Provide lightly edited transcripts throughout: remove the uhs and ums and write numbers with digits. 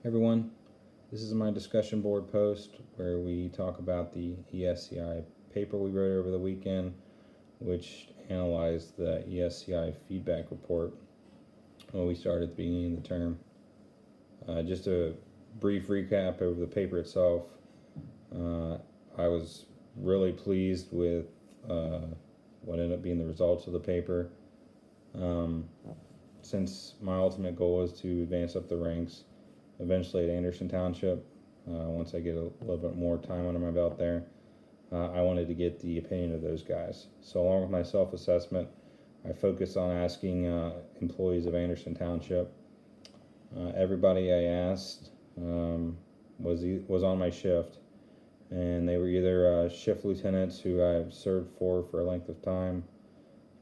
Everyone, this is my discussion board post where we talk about the ESCI paper we wrote over the weekend, which analyzed the ESCI feedback report when we started at the beginning of the term. Just a brief recap over the paper itself. I was really pleased with what ended up being the results of the paper. Since my ultimate goal is to advance up the ranks eventually at Anderson Township, once I get a little bit more time under my belt there, I wanted to get the opinion of those guys. So along with my self-assessment, I focused on asking employees of Anderson Township. Everybody I asked was on my shift, and they were either shift lieutenants who I've served for a length of time,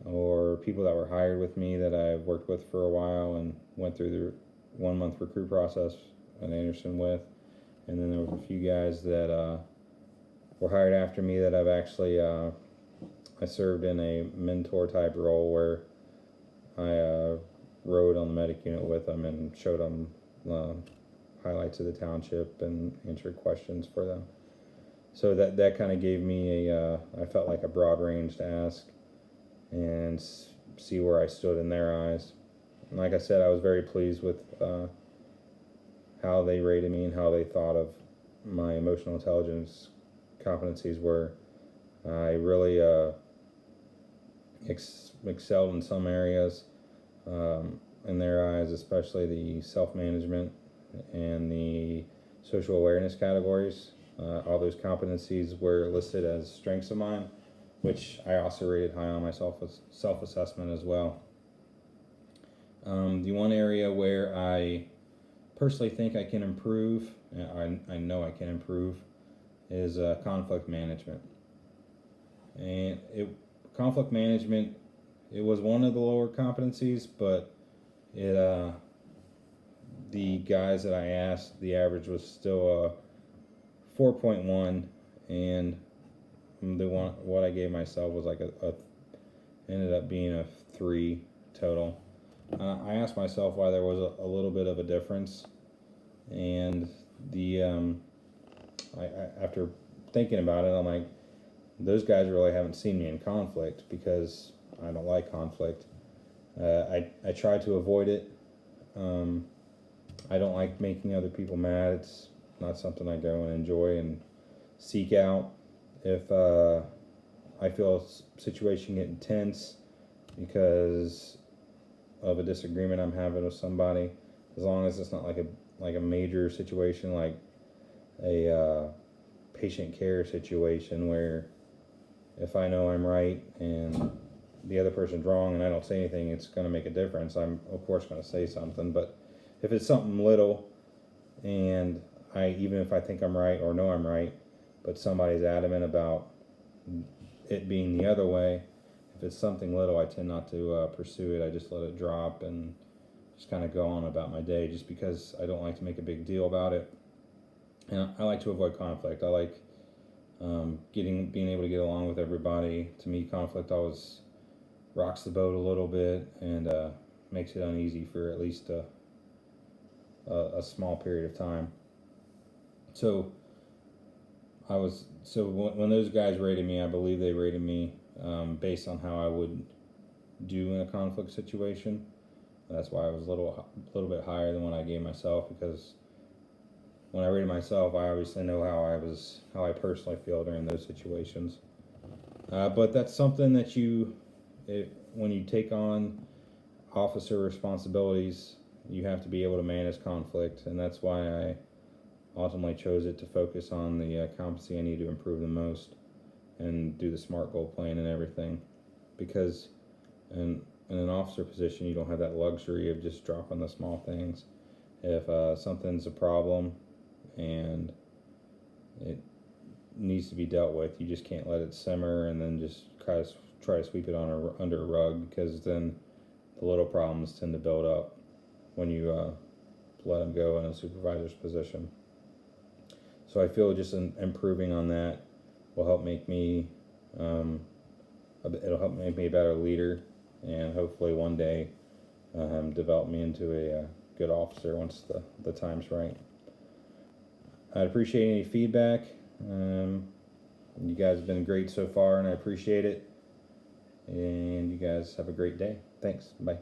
or people that were hired with me that I've worked with for a while and went through the 1 month recruit process at Anderson with. And then there was a few guys that were hired after me that I've actually I served in a mentor type role where I rode on the medic unit with them and showed them highlights of the township and answered questions for them. So that kind of gave me I felt like a broad range to ask and see where I stood in their eyes. And like I said, I was very pleased with how they rated me and how they thought of my emotional intelligence competencies were. I really excelled in some areas in their eyes, especially the self-management and the social awareness categories. All those competencies were listed as strengths of mine, which I also rated high on my self-assessment as well. The one area where I personally think I can improve, I know I can improve, is conflict management. And conflict management, it was one of the lower competencies, but the guys that I asked, the average was still 4.1, and what I gave myself was like ended up being a 3 total. I asked myself why there was a little bit of a difference, and after thinking about it, I'm like, those guys really haven't seen me in conflict because I don't like conflict. I try to avoid it. I don't like making other people mad. It's not something I go and enjoy and seek out. If I feel a situation getting tense because of a disagreement I'm having with somebody, as long as it's not like a major situation, like a patient care situation where if I know I'm right and the other person's wrong and I don't say anything, it's going to make a difference. I'm of course going to say something. But if it's something little, and even if I think I'm right or know I'm right, but somebody's adamant about it being the other way, if it's something little, I tend not to pursue it. I just let it drop and just kind of go on about my day, just because I don't like to make a big deal about it. And I like to avoid conflict. I like being able to get along with everybody. To me, conflict always rocks the boat a little bit and makes it uneasy for at least a small period of time. So when those guys rated me, I believe they rated me based on how I would do in a conflict situation. That's why I was a little bit higher than what I gave myself, because when I rated myself, I obviously know how I personally feel during those situations. But that's something that when you take on officer responsibilities, you have to be able to manage conflict, and that's why I ultimately chose it to focus on the competency I need to improve the most and do the SMART goal plan and everything. Because in an officer position, you don't have that luxury of just dropping the small things. If something's a problem and it needs to be dealt with, you just can't let it simmer and then just try to sweep it under a rug, because then the little problems tend to build up when you let them go in a supervisor's position. So I feel just improving on that will help make me it'll help make me a better leader, and hopefully one day develop me into a good officer once the time's right. I'd appreciate any feedback. You guys have been great so far, and I appreciate it. And you guys have a great day. Thanks. Bye.